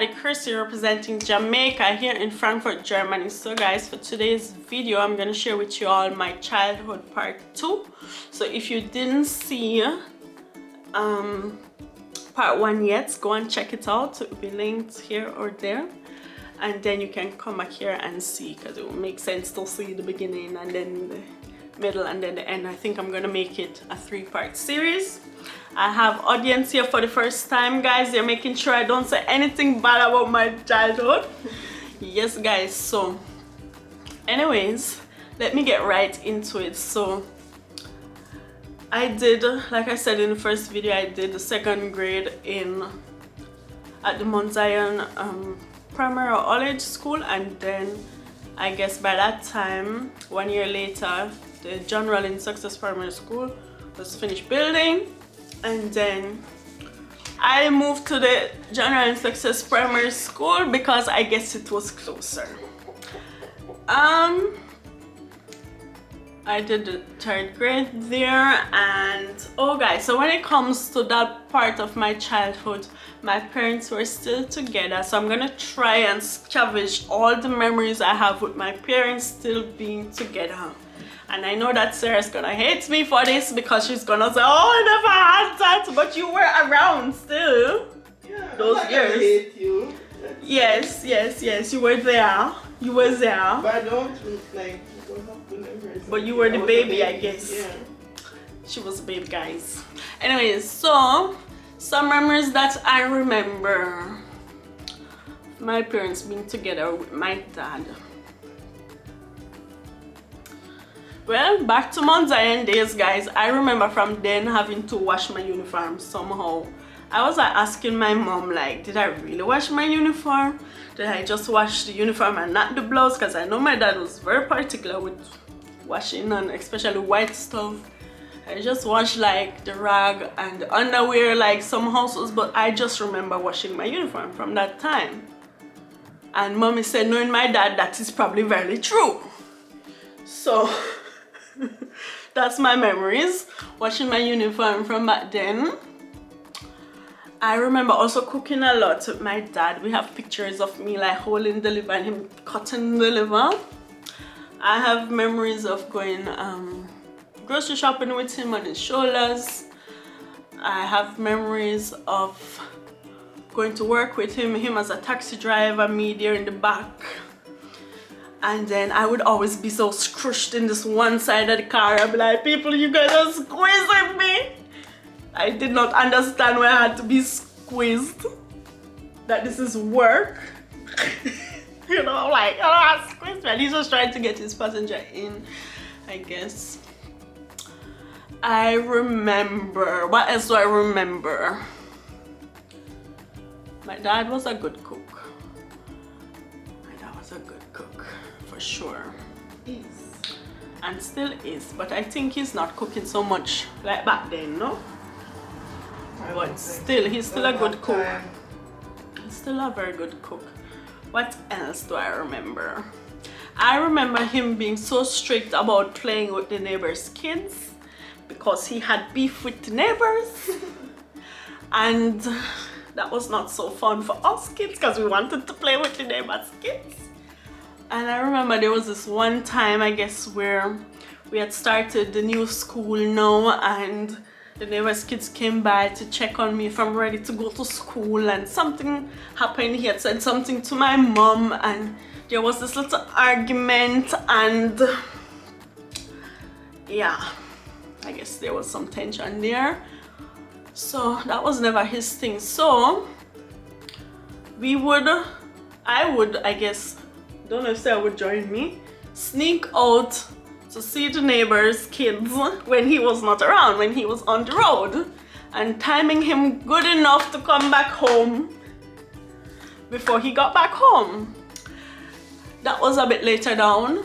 everybody, Chrissy representing Jamaica here in Frankfurt, Germany. So guys, for today's video I'm going to share with you all my childhood part 2. So if you didn't see part 1 yet, go and check it out. It will be linked here or there, and then you can come back here and see, because it will make sense to see the beginning and then the middle and then the end. I think I'm going to make it a 3-part series. I have audience here for the first time, guys. They're making sure I don't say anything bad about my childhood. Yes guys, so anyways, let me get right into it. So I did, like I said in the first video, I did the 2nd grade at the Mount Zion primary or college school, and then I guess by that time, 1 year later, the General in Success Primary School was finished building, and then I moved to the General in Success Primary School because I guess it was closer. I did the 3rd grade there, and oh guys, so when it comes to that part of my childhood, my parents were still together, so I'm gonna try and scavenge all the memories I have with my parents still being together. And I know that Sarah's gonna hate me for this because she's gonna say, oh, I never had that, but you were around still. Yeah, those I'm not years. gonna hate you. Yes, you were there. You were there. But I don't like, you don't have to remember. But you were the baby, I guess. Yeah. She was a baby, guys. Anyways, so some memories that I remember. My parents being together with my dad. Well, back to Mount Zion days, guys. I remember from then having to wash my uniform somehow. I was like asking my mom, like, did I really wash my uniform? Did I just wash the uniform and not the blouse? Because I know my dad was very particular with washing, and especially white stuff. I just washed like the rag and the underwear like some households, but I just remember washing my uniform from that time. And mommy said, knowing my dad, that is probably very true. So that's my memories, washing my uniform from back then. I remember also cooking a lot with my dad. We have pictures of me like holding the liver and him cutting the liver. I have memories of going grocery shopping with him on his shoulders. I have memories of going to work with him as a taxi driver, me there in the back. And then I would always be so crushed in this one side of the car. I'd be like, people, you guys are squeezing me. I did not understand why I had to be squeezed. That this is work. You know, I'm like, oh, squeeze me. And he's just trying to get his passenger in, I guess. I remember, what else do I remember? My dad was a good cook. For sure. Is. And still is, but I think he's not cooking so much like back then, no? But still, he's still a good cook. He's still a very good cook. What else do I remember? I remember him being so strict about playing with the neighbors' kids because he had beef with the neighbors. And that was not so fun for us kids because we wanted to play with the neighbors' kids. And I remember there was this one time, I guess, where we had started the new school now, and the neighbors' kids came by to check on me if I'm ready to go to school, and something happened. He had said something to my mom, and there was this little argument, and yeah, I guess there was some tension there. So that was never his thing. So I guess, don't know if Sarah would join me, sneak out to see the neighbor's kids when he was not around, when he was on the road, and timing him good enough to come back home before he got back home. That was a bit later down.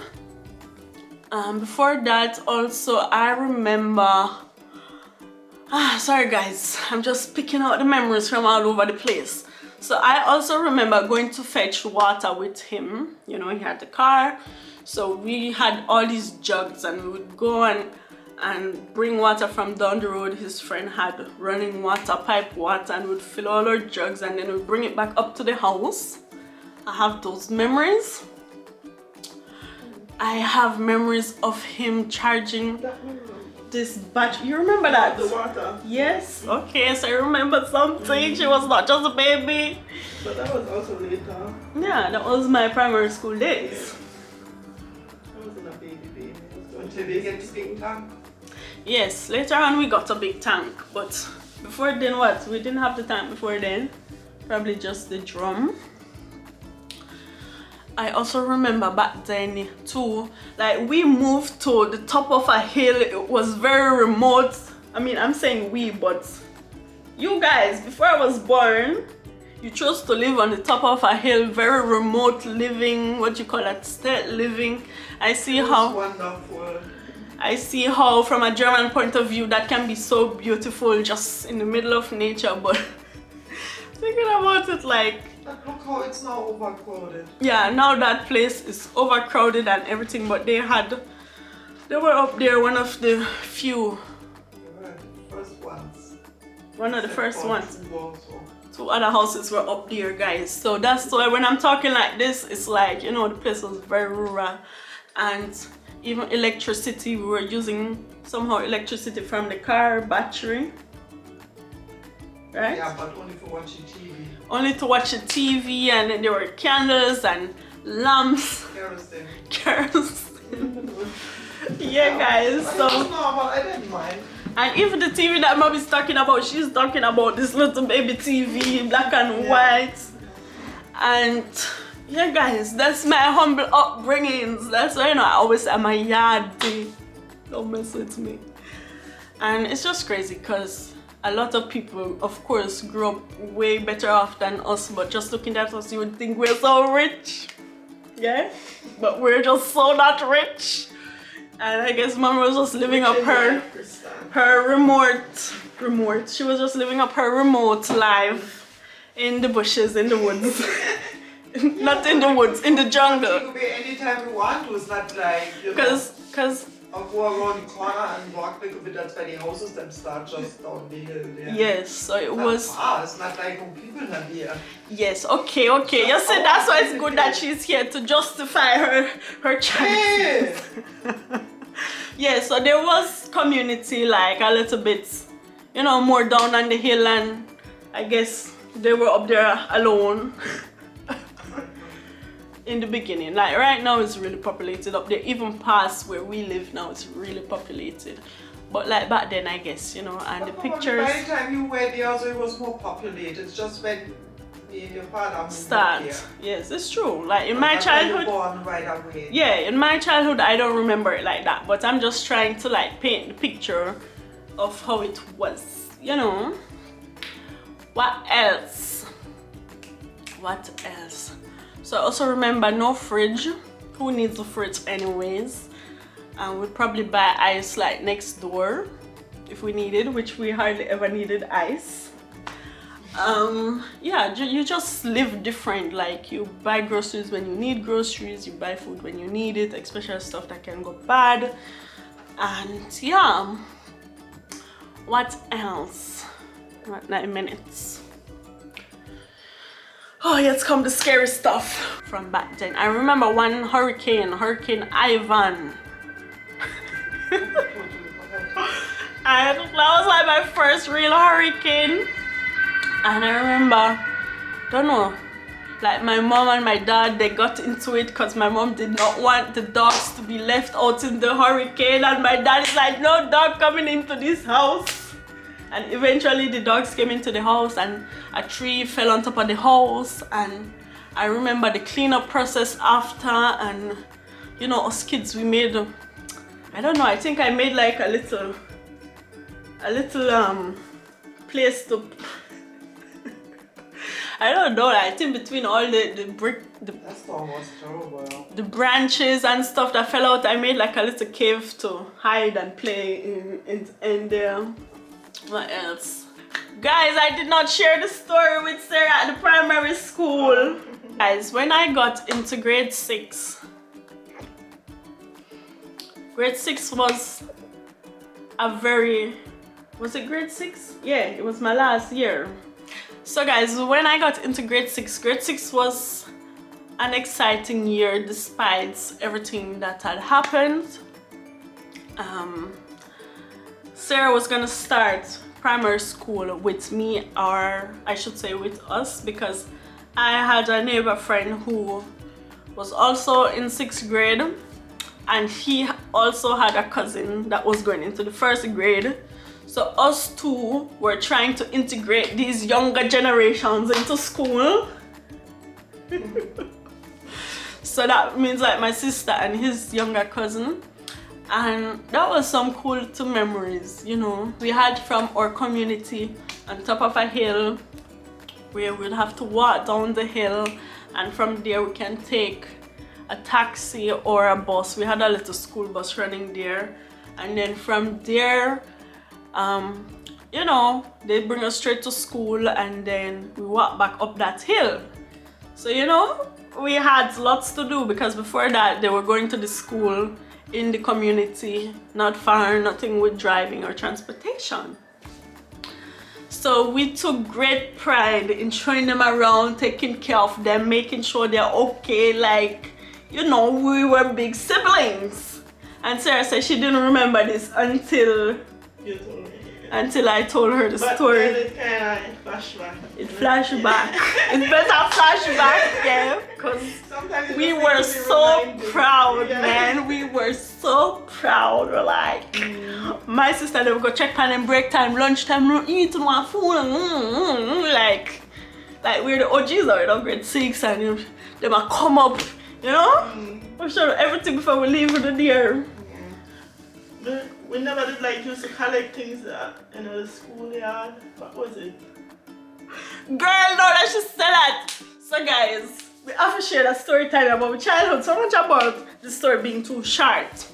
Before that also, I remember, sorry guys, I'm just picking out the memories from all over the place. So I also remember going to fetch water with him. You know, he had the car, so we had all these jugs, and we would go and and bring water from down the road. His friend had running water, pipe water, and would fill all our jugs and then we'd bring it back up to the house. I have those memories. I have memories of him charging this battery. You remember that? The water. Yes. Okay, so I remember something. She was not just a baby. But that was also later. Yeah, that was my primary school days. I wasn't a baby. Until they get this big tank. Yes, later on we got a big tank, but before then what? We didn't have the tank before then. Probably just the drum. I also remember back then too, like we moved to the top of a hill. It was very remote. I mean, I'm saying we, but you guys, before I was born, you chose to live on the top of a hill, very remote living, what you call that, state living. I see how wonderful. I see how from a German point of view that can be so beautiful just in the middle of nature, but thinking about it like, But look how it's now overcrowded. yeah, now that place is overcrowded and everything, but they were up there, one of the few. First ones. One of the first ones. Also. Two other houses were up there, guys. So that's why when I'm talking like this, it's like, you know, the place was very rural. And even electricity, we were using somehow electricity from the car battery. Right? Yeah, but only for watching TV. Only to watch the TV, and then there were candles and lamps. Kerosene. Kerosene. Yeah, guys. I So, don't know, but I didn't mind. and even the TV that mom is talking about, she's talking about this little baby TV, black and white. And yeah, guys, that's my humble upbringings. That's why, you know, I always say my yard. Don't mess with me. And it's just crazy because a lot of people, of course, grew up way better off than us, but just looking at us, you would think we're so rich. Yeah? But we're just so not rich. And I guess mom was just living up her remote. She was just living up her remote life in the bushes, in the woods. Not in the woods, in the jungle. You could be anytime you want to. It's not like, you know. Because I'll go around the corner and walk like a bit that's by the houses, then start just down the hill there. yes, so it was. It's not like when people are here. Yes, okay. You see, that's why it's good that she's here to justify her choices. Yeah, so there was community like a little bit, you know, more down on the hill, and I guess they were up there alone. In the beginning, like right now it's really populated up there, even past where we live now it's really populated, but like back then I guess, you know, and the pictures. By the time you were there, so it was more populated. It's just when me and your father moved Start. there. Yes, it's true. Like in my childhood, born right away. yeah, in my childhood I don't remember it like that, but I'm just trying to like paint the picture of how it was, you know. What else? So I also remember no fridge. Who needs a fridge anyways? And we'd probably buy ice like next door if we needed, which we hardly ever needed ice. Yeah, you just live different. Like you buy groceries when you need groceries, you buy food when you need it, especially stuff that can go bad. And yeah, what else? What, 9 minutes. Oh, it's come the scary stuff from back then. I remember one Hurricane Ivan. And that was like my first real hurricane. And I remember, don't know, like my mom and my dad, they got into it because my mom did not want the dogs to be left out in the hurricane. And my dad is like, no dog coming into this house. And eventually the dogs came into the house and a tree fell on top of the house, and I remember the cleanup process after, and you know, us kids, we made, I don't know, I think I made like a little place to, I don't know, I think between all the brick, That storm was terrible. the branches and stuff that fell out, I made like a little cave to hide and play in there. What else? Guys, I did not share the story with Sarah at the primary school. Guys, when I got into grade 6 was was it grade 6? Yeah, it was my last year. So guys, when I got into grade 6 was an exciting year despite everything that had happened. Sarah was gonna start primary school with me, or I should say with us, because I had a neighbor friend who was also in 6th grade, and he also had a cousin that was going into the 1st grade. So us two were trying to integrate these younger generations into school. So that means like my sister and his younger cousin. And that was some cool memories, you know. We had from our community on top of a hill where we'd have to walk down the hill, and from there we can take a taxi or a bus. We had a little school bus running there, and then from there you know, they bring us straight to school, and then we walk back up that hill. So you know, we had lots to do, because before that they were going to the school in the community, not far, nothing with driving or transportation. So we took great pride in showing them around, taking care of them, making sure they're okay, like, you know, we were big siblings. And Sarah said she didn't remember this until You told me. Until I told her the story. Then it kind of flashback. It flashed back. It's better flashback, yeah, because we were so proud, man. We were so proud. We're like, my sister, they would go check on them break time, lunchtime, eat one food, like we're the OGs of it, of grade 6, and they might come up, you know? We show everything before we leave with the deer. But we never did like used to collect things in the schoolyard. What was it? Girl, no, I should say that. So guys, we have to share a story time about my childhood. So much about the story being too short.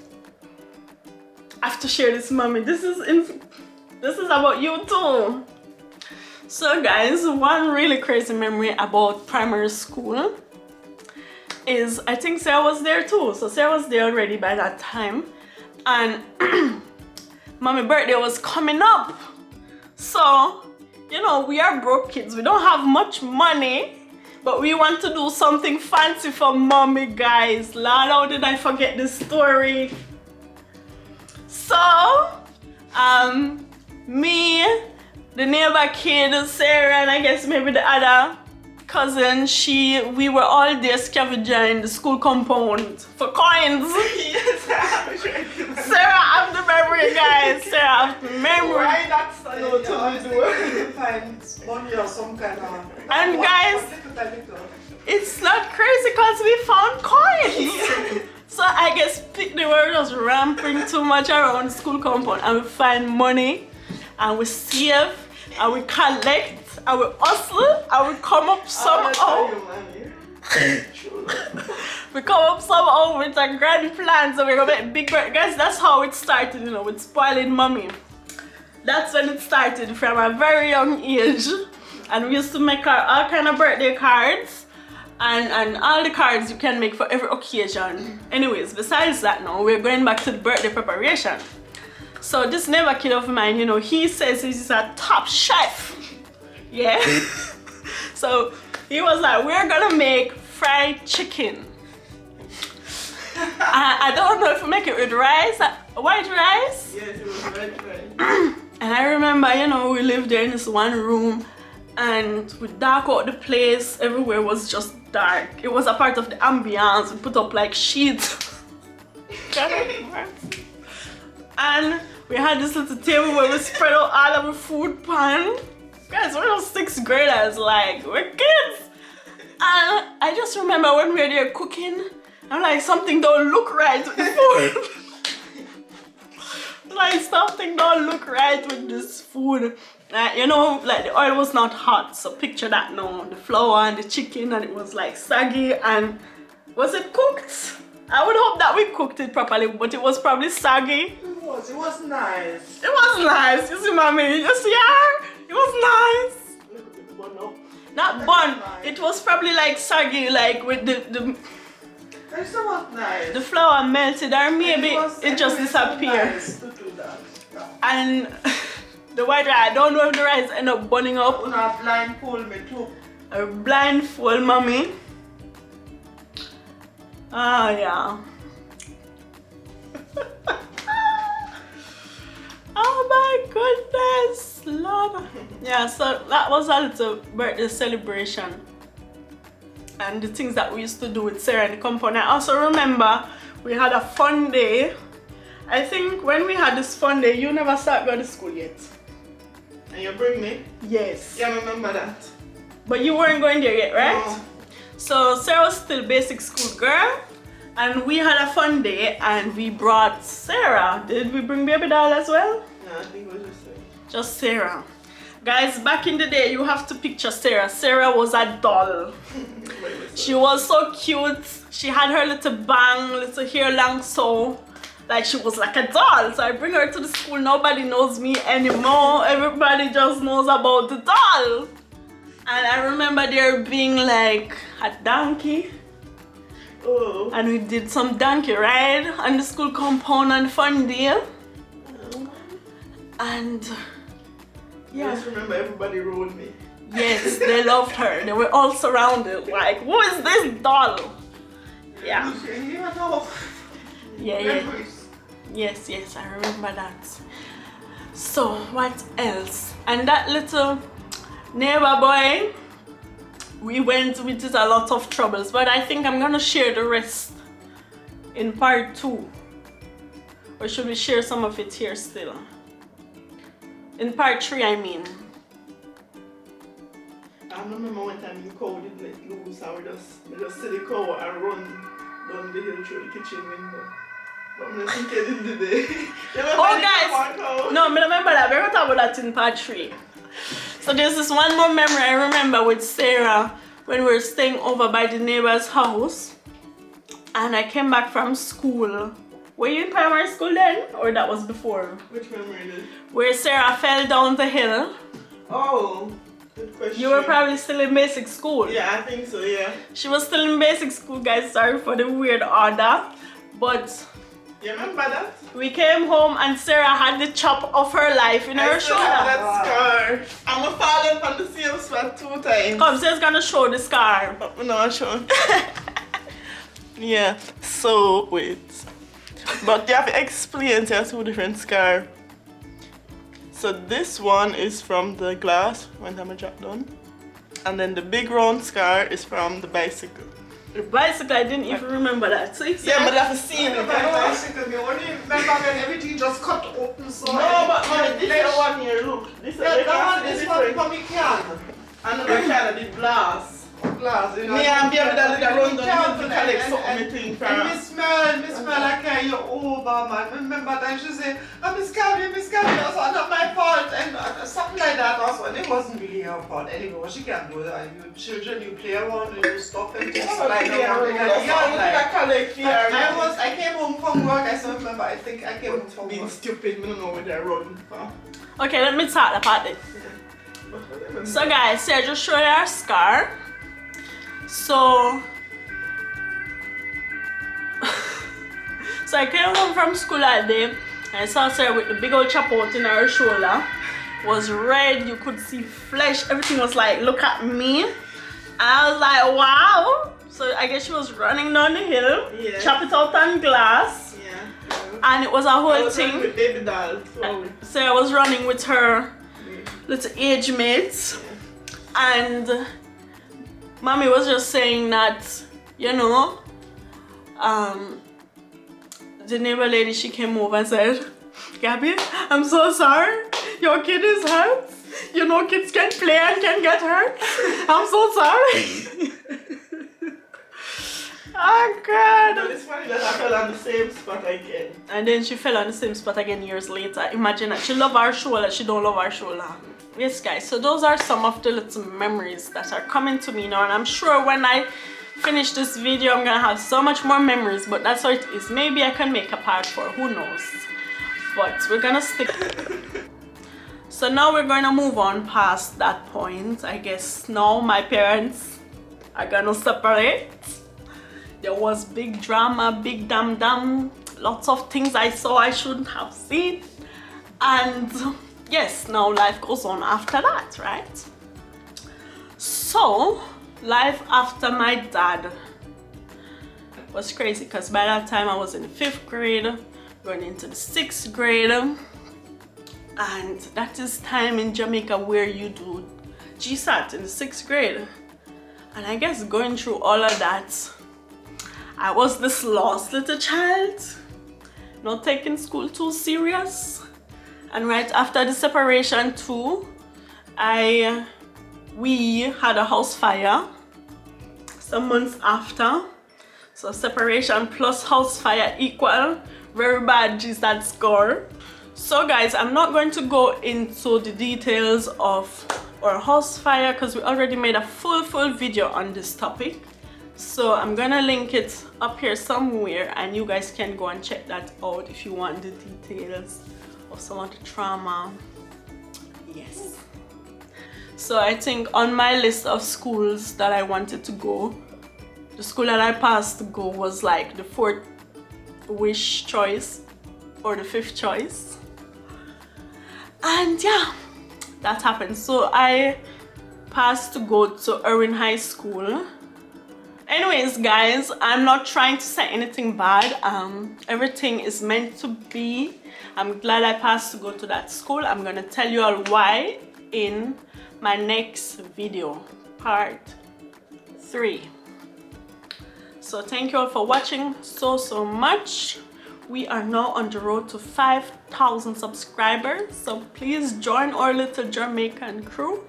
I have to share this, mommy. This is about you too. So guys, one really crazy memory about primary school is, I think Sarah was there too. So Sarah was there already by that time. And mommy's birthday was coming up. So, you know, we are broke kids. We don't have much money, but we want to do something fancy for mommy, guys. Lord, how did I forget this story? So, me, the neighbor kid, Sarah, and I guess maybe the other cousin, we were all there scavenging the school compound for coins. Sarah have the memory, guys. Sarah have the memory. Why that's the note to do? Find money or some kind of. And guys, it's not crazy because we found coins. So I guess they were just ramping too much around the school compound, and we find money, and we save, and we collect, and we hustle, and we come up somehow. We come up somehow with a grand plan, so we're gonna make big birthday. Guys, that's how it started, you know, with spoiling mommy. That's when it started, from a very young age. And we used to make all kind of birthday cards, and all the cards you can make for every occasion. Anyways, besides that, now we're going back to the birthday preparation. So this neighbor kid of mine, you know, he says he's a top chef. Yeah. So he was like, we're gonna make fried chicken. I don't know if we make it with rice, white rice. Yes, it was white rice. And I remember, you know, we lived there in this one room, and we dark out the place. Everywhere was just dark. It was a part of the ambiance. We put up like sheets. And we had this little table where we spread out all of our food pan. Guys, we're just 6th graders, like, we're kids. And I just remember when we were there cooking, I'm like, something don't look right with the food. Like, something don't look right with this food. You know, like the oil was not hot, so picture that now. The flour and the chicken, and it was like saggy. And was it cooked? I would hope that we cooked it properly, but it was probably saggy. It was nice. It was nice, you see, mommy. You see her? It was nice. Not bun. It was probably like saggy, like with the It was nice. The flour melted, or maybe it just disappeared. Nice to do that. And the white rice, I don't know if the rice end up burning up. Una blindfold me too. I blindfold mommy. Ah, yeah. Oh my goodness, Lord. Yeah, so that was a little birthday celebration. And the things that we used to do with Sarah in the compound. I also remember we had a fun day. I think when we had this fun day, you never started going to school yet. And you bring me? Yes. Yeah, I remember that. But you weren't going there yet, right? No. So Sarah was still basic school girl. And we had a fun day and we brought Sarah. Did we bring baby doll as well? No, I think it was just Sarah. Just Sarah. Guys, back in the day, you have to picture Sarah. Sarah was a doll. She was so cute. She had her little bang, little hair long so. Like she was like a doll. So I bring her to the school. Nobody knows me anymore. Everybody just knows about the doll. And I remember there being like a donkey. Oh. And we did some donkey ride on the school compound on fun day. And Yeah. I just remember everybody rode me. yes, they loved her. They were all surrounded. Like, who is this doll? Yeah. Yeah. Yes, I remember that. So, what else? And that little neighbor boy, we went with it a lot of troubles, but I think I'm gonna share the rest in part 2. Or should we share some of it here still? In part 3, I mean. I remember one time the cow didn't let loose and we just see the cow and run down the hill through the kitchen window. But I'm not thinking in the day. Oh guys! No, I remember that. We're gonna talk about that in part 3. So there's this one more memory I remember with Sarah when we were staying over by the neighbor's house. And I came back from school. Were you in primary school then? Or that was before? Which memory is it? Where Sarah fell down the hill. Oh, good question. You were probably still in basic school. Yeah, I think so, yeah. She was still in basic school, guys. Sorry for the weird order. But you remember that? we came home and Sarah had the chop of her life in her shoulder. That scar. I'm falling from the same spot 2 times. Come, Sarah's gonna show the scar. But we're not sure. Yeah, so wait. But you have to explain to us 2 different scars. So this one is from the glass when time I dropped down. And then the big round scar is from the bicycle. The bicycle, I didn't even remember that. So Yeah, but I have seen it. Bicycle, me only remember when everything just cut open so. No, but man, this is one here, look. This is that one is from me can. Another can did glass. Glass, you know. Me and baby that did run down to collect something from and me smell like you're over, man. Remember that she said, oh, Miss Carrie, it's not my fault, and something like that also. And it wasn't really her fault anyway. She can't do that. You children, you play around, you do stuff and things like that. I came home from work, I still remember, I think I came home from being work. stupid, I don't know where they're running from. okay, let me talk about it. So guys, see, I just showed you our scar. So I came home from school that day and I saw Sarah with the big old chop out in her shoulder. It was red, you could see flesh, everything was like, look at me. And I was like, wow. So I guess she was running down the hill, Yeah. chop it out on glass. Yeah. And it was a whole I was thing. with baby doll. So. Sarah was running with her little age mates. And Mommy was just saying that, you know, the neighbor lady, she came over and said, Gabby, I'm so sorry. Your kid is hurt. You know, kids can play and can get hurt. I'm so sorry. Oh, God. But it's funny that I fell on the same spot again. And then she fell on the same spot again years later. Imagine that. She loved her shoulder. She don't love her shoulder. Yes, guys. So those are some of the little memories that are coming to me now. And I'm sure when I finish this video, I'm going to have so much more memories. But that's how it is. Maybe I can make a part 4. Who knows? But we're going to stick. So now we're going to move on past that point. I guess now my parents are going to separate. There was big drama, big dam, lots of things I saw I shouldn't have seen. And yes, now life goes on after that, right? So life after my dad was crazy, because by that time I was in the 5th grade, going into the 6th grade, and that is time in Jamaica where you do GSAT in the 6th grade. And I guess going through all of that, I was this lost little child, not taking school too serious. And right after the separation too, we had a house fire some months after. So separation plus house fire equal very bad GSAT score. So guys, I'm not going to go into the details of our house fire because we already made a full video on this topic. So I'm gonna link it up here somewhere, and you guys can go and check that out if you want the details of some of the trauma. Yes. So I think on my list of schools that I wanted to go, the school that I passed to go was like the 4th wish choice or the 5th choice. And yeah, that happened. So I passed to go to Irwin High School. Anyways guys, I'm not trying to say anything bad. Everything is meant to be. I'm glad I passed to go to that school. I'm gonna tell you all why in my next video, part 3. So thank you all for watching so much. We are now on the road to 5,000 subscribers, so please join our little Jamaican crew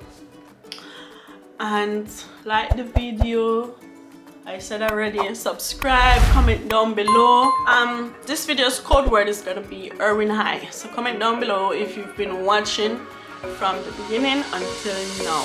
and like the video. I said already, subscribe, comment down below. This video's code word is gonna be Irwin High, so comment down below if you've been watching from the beginning until now.